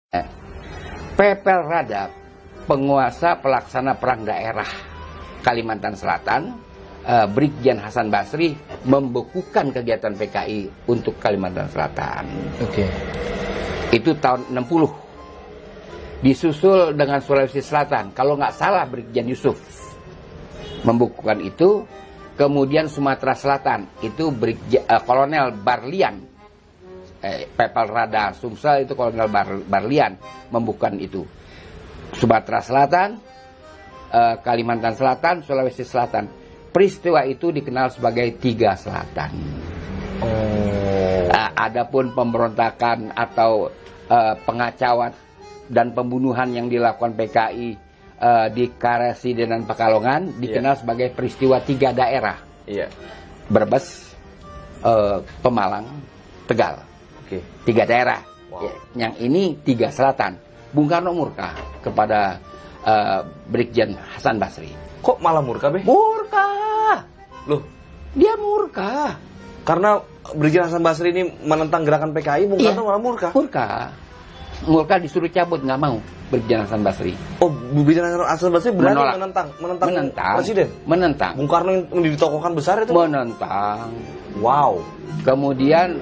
Pepel Rada, penguasa pelaksana perang daerah Kalimantan Selatan, Brigjen Hasan Basri membekukan kegiatan PKI untuk Kalimantan Selatan. Itu tahun 60. Disusul dengan Sulawesi Selatan, kalau nggak salah Brigjen Yusuf membekukan itu. Kemudian Sumatera Selatan itu Kolonel Barlian, Pepel Rada Sumsel itu Kolonel Barlian membukukan itu. Sumatera Selatan, Kalimantan Selatan, Sulawesi Selatan. Peristiwa itu dikenal sebagai Tiga Selatan. Adapun pemberontakan atau pengacauan dan pembunuhan yang dilakukan PKI di Karasidenan Pekalongan dikenal sebagai peristiwa tiga daerah. Brebes, Pemalang, Tegal. Tiga daerah. Yang ini Tiga Selatan. Bung Karno murka kepada Brigjen Hasan Basri. Kok malah murka, Be? Murka. Loh, dia murka. Karena Brigjen Hasan Basri ini menentang gerakan PKI, Bung Karno malah murka. Murka disuruh cabut, nggak mau Brigjen Hasan Basri. Oh, Brigjen Hasan Basri berani menentang presiden? Menentang. Bung Karno yang ditokohkan besar itu? Menentang. Wow. Kemudian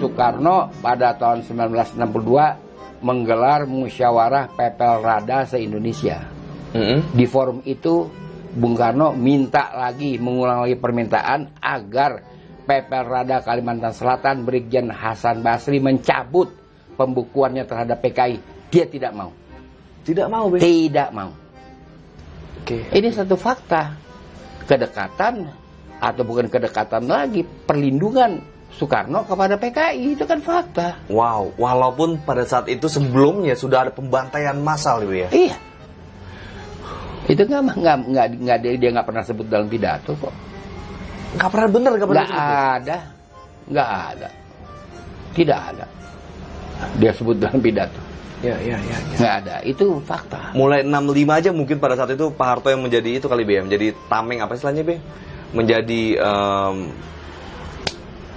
Soekarno pada tahun 1962 menggelar musyawarah Pepel Rada se-Indonesia. Di forum itu Bung Karno mengulang lagi permintaan agar Pepel Rada Kalimantan Selatan Brigjen Hasan Basri mencabut pembukuannya terhadap PKI. Dia tidak mau. Tidak mau, Be? Tidak mau. Ini satu fakta. Kedekatan, atau bukan kedekatan lagi, perlindungan Soekarno kepada PKI, itu kan fakta. Wow, walaupun pada saat itu sebelumnya sudah ada pembantaian massal, ya? Iya. Itu dia nggak pernah sebut dalam pidato kok. Nggak pernah bener, nggak ada. Tidak ada. Dia sebut dalam pidato. Ya. Nggak ada, itu fakta. Mulai 65 aja mungkin pada saat itu Pak Harto yang menjadi itu kali, Be, menjadi tameng apa istilahnya, Be? Menjadi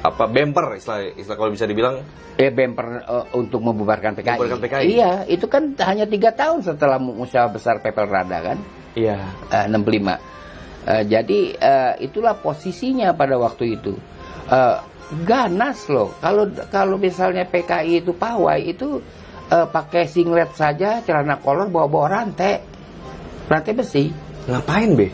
bemper istilah kalau bisa dibilang. Bemper untuk membubarkan PKI. Membubarkan PKI. Iya, itu kan hanya 3 tahun setelah musyawarah besar Pepel Rada kan. Iya. 65. Jadi itulah posisinya pada waktu itu. Ganas loh. Kalau misalnya PKI itu pawai itu pakai singlet saja, celana kolor, bawa rantai besi. Ngapain, Be?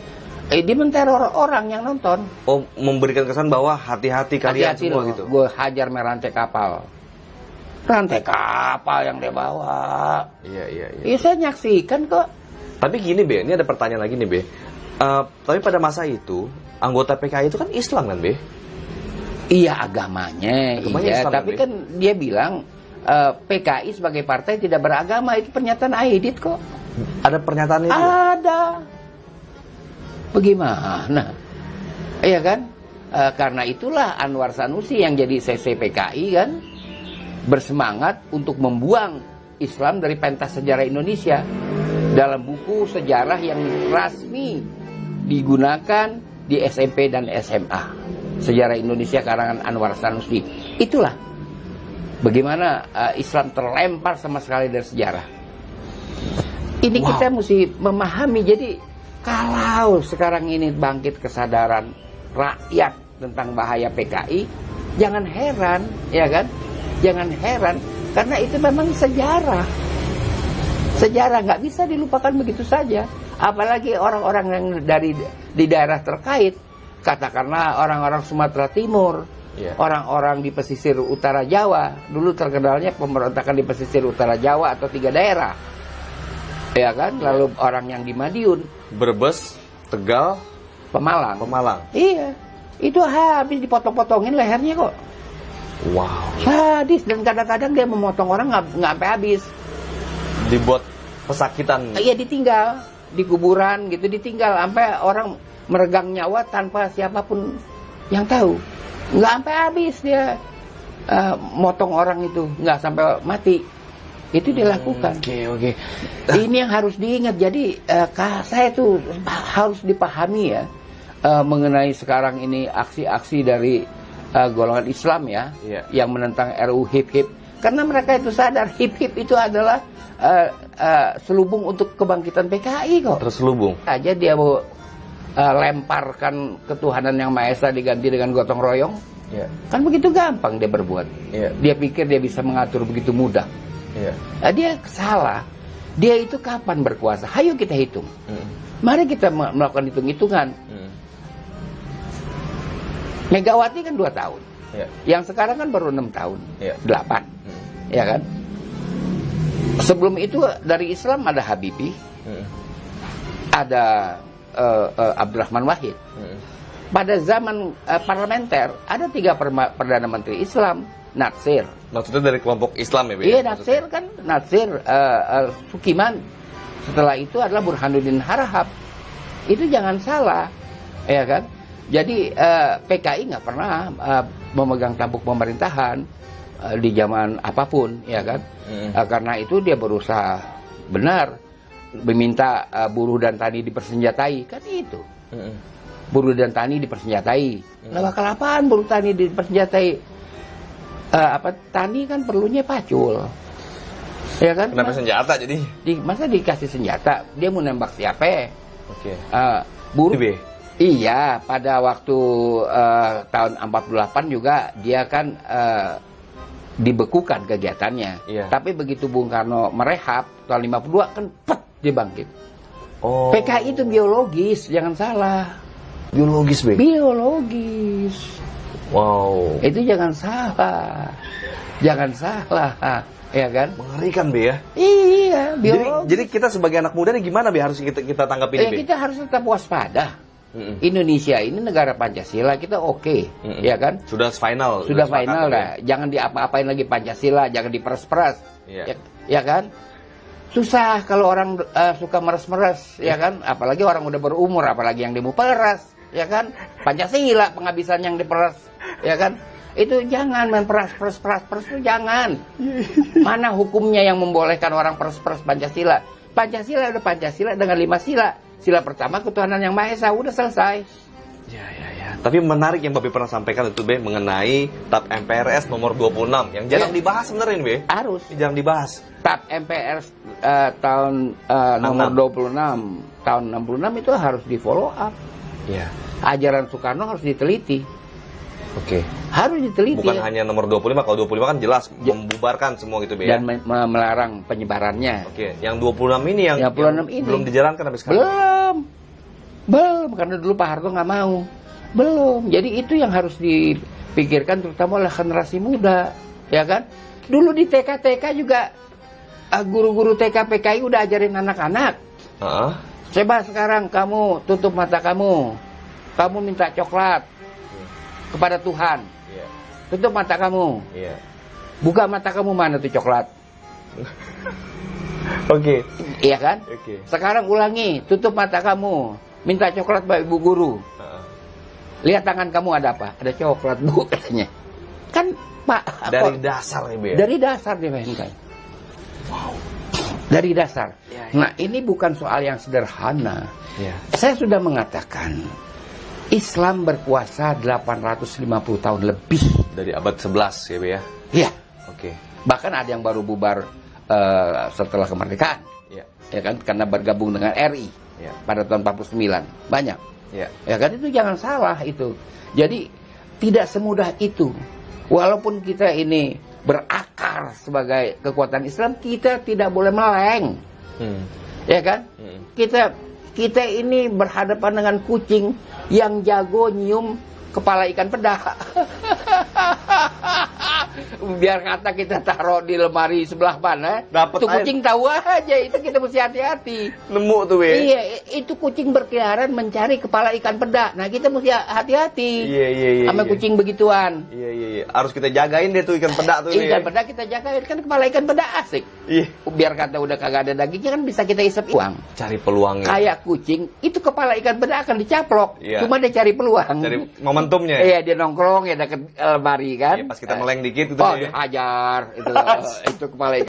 Dia menteror orang yang nonton. Oh, memberikan kesan bahwa hati-hati kalian semua loh, gitu. Gue hajar rantai kapal. Rantai kapal yang dia bawa. Iya. Iya, saya nyaksikan kok. Tapi gini, Be, ini ada pertanyaan lagi nih, Be. Tapi pada masa itu anggota PKI itu kan Islam kan, Be? Iya, agamanya iya. Islam, tapi kan dia bilang PKI sebagai partai tidak beragama. Itu pernyataan Aidit kok. Ada pernyataan itu? Ada. Bagaimana? Iya kan? Karena itulah Anwar Sanusi yang jadi CC PKI kan bersemangat untuk membuang Islam dari pentas sejarah Indonesia dalam buku sejarah yang resmi digunakan di SMP dan SMA. Sejarah Indonesia karangan Anwar Sanusi. Itulah bagaimana Islam terlempar sama sekali dari sejarah. Ini kita mesti memahami. Jadi kalau sekarang ini bangkit kesadaran rakyat tentang bahaya PKI, jangan heran, ya kan? Jangan heran, karena itu memang sejarah. Sejarah nggak bisa dilupakan begitu saja. Apalagi orang-orang yang di daerah terkait, katakanlah orang-orang Sumatera Timur, orang-orang di pesisir utara Jawa. Dulu terkenalnya pemberontakan di pesisir utara Jawa atau 3 daerah, ya kan? Lalu orang yang di Madiun, Brebes, Tegal, Pemalang. Iya, itu habis dipotong-potongin lehernya kok. Wow. Sadis, dan kadang-kadang dia memotong orang nggak sampai habis. Dibuat pesakitan. Iya, ditinggal di kuburan gitu, ditinggal sampai orang meregang nyawa tanpa siapapun yang tahu. Nggak sampai habis dia motong orang itu, nggak sampai mati. Itu dilakukan. Oke. Ini yang harus diingat. Jadi saya tuh harus dipahami ya mengenai sekarang ini aksi-aksi dari golongan Islam ya, yang menentang RUU HIP. Karena mereka itu sadar hip-hip itu adalah selubung untuk kebangkitan PKI kok. Terselubung. Aja dia mau lemparkan ketuhanan yang Maha Esa diganti dengan gotong royong. Iya. Kan begitu gampang dia berbuat. Iya. Dia pikir dia bisa mengatur begitu mudah. Iya. Dia salah. Dia itu kapan berkuasa? Hayo kita hitung. Mari kita melakukan hitung-hitungan. Megawati kan 2 tahun. Iya. Yang sekarang kan baru 6 tahun. Iya. 8. Ya kan? Sebelum itu dari Islam ada Habibie. Ada Abdurrahman Wahid. Pada zaman parlementer ada 3 perdana menteri Islam. Natsir. Maksudnya dari kelompok Islam ya, Be? Iya, Natsir kan. Natsir, Sukiman. Setelah itu adalah Burhanuddin Harahap. Itu jangan salah. Ya kan? Jadi PKI nggak pernah memegang tampuk pemerintahan di zaman apapun. Ya kan? Karena itu dia berusaha benar. Meminta buruh dan tani dipersenjatai. Kan itu. Buruh dan tani dipersenjatai. Nah, bakal apaan buruh tani dipersenjatai? Tani kan perlunya pacul. Ya kan? Kenapa senjata jadi? Masa dikasih senjata? Dia mau nembak siapa? Oke. Buruh. Be. Iya, pada waktu tahun 48 juga dia kan dibekukan kegiatannya. Iya. Tapi begitu Bung Karno merehab tahun 52 kan dia bangkit. Oh. PKI itu biologis, jangan salah. Biologis, Be. Biologis. Wow. Itu jangan salah. Jangan salah. Ya kan? Mengerikan, Be ya. Iya, biologis. Jadi kita sebagai anak muda nih gimana, Be, harus kita tanggapin, Be? Kita harus tetap waspada. Indonesia ini negara Pancasila, kita oke, ya kan? Sudah final. Sudah final dah. Jangan diapa-apain lagi Pancasila, jangan diperes-peres. Iya. Ya kan? Susah kalau orang suka meres-meres, ya kan? Apalagi orang udah berumur, apalagi yang dia mau peres, ya kan? Pancasila penghabisan yang diperes, ya kan? Itu jangan main peres itu jangan. Mana hukumnya yang membolehkan orang peres Pancasila? Pancasila udah Pancasila dengan 5 sila. Sila pertama ketuhanan yang Maha Esa, udah selesai. Ya. Tapi menarik yang Babe pernah sampaikan itu, Be, mengenai TAP MPRS nomor 26 yang jarang dibahas sebenarnya, Be. Harus. Jarang dibahas. TAP MPRS tahun nomor 26 tahun 66 itu harus di follow up. Iya. Ajaran Soekarno harus diteliti. Oke. Harus diteliti. Bukan hanya nomor 25, kalau 25 kan jelas membubarkan semua gitu, Be. Dan melarang penyebarannya. Oke, yang 26 ini yang 26 ini belum dijalankan sampai sekarang. Belum, karena dulu Pak Harto nggak mau. Belum. Jadi itu yang harus dipikirkan terutama oleh generasi muda, ya kan? Dulu di TK juga guru-guru TK PKI udah ajarin anak-anak. Coba sekarang kamu tutup mata kamu minta coklat kepada Tuhan. Tutup mata kamu. Buka mata kamu, mana tuh coklat? Oke. Iya kan? Oke. Sekarang ulangi, tutup mata kamu, minta coklat Pak Ibu Guru. Lihat tangan kamu ada apa? Ada coklat, Bu, katanya. Kan Pak dari dasar nih, Be. Dari dasar dimainkan. Wow. Dari dasar. Ya. Nah, ini bukan soal yang sederhana. Ya. Saya sudah mengatakan Islam berkuasa 850 tahun lebih. Dari abad 11 ya, Be ya? Iya. Oke. Bahkan ada yang baru bubar setelah kemerdekaan. Ya. Ya kan? Karena bergabung dengan RI. Ya. Pada tahun 49. Banyak. Ya. Ya kan, itu jangan salah itu. Jadi tidak semudah itu. Walaupun kita ini berakar sebagai kekuatan Islam, kita tidak boleh meleng. Ya kan? Kita ini berhadapan dengan kucing yang jago nyium kepala ikan peda. Biar kata kita taruh di lemari sebelah mana, dapet itu kucing tahu aja, itu kita mesti hati-hati. Nemu tuh, Be. Iya, itu kucing berkeliaran mencari kepala ikan peda. Nah, kita mesti hati-hati. Iya. Sama kucing begituan. Iya. Harus kita jagain deh tuh ikan peda tuh, Be. Ikan peda kita jagain, kan kepala ikan peda asik. Iya. Biar kata udah kagak ada dagingnya kan bisa kita isep uang. Cari peluangnya. Kayak kucing, itu kepala ikan peda akan dicaplok. Iya. Cuma dia cari peluang. Cari momentumnya. Iya, dia nongkrong ya deket lemari kan. Iya, pas kita meleng dikit itu oh, ya. dihajar itu kepala ikan.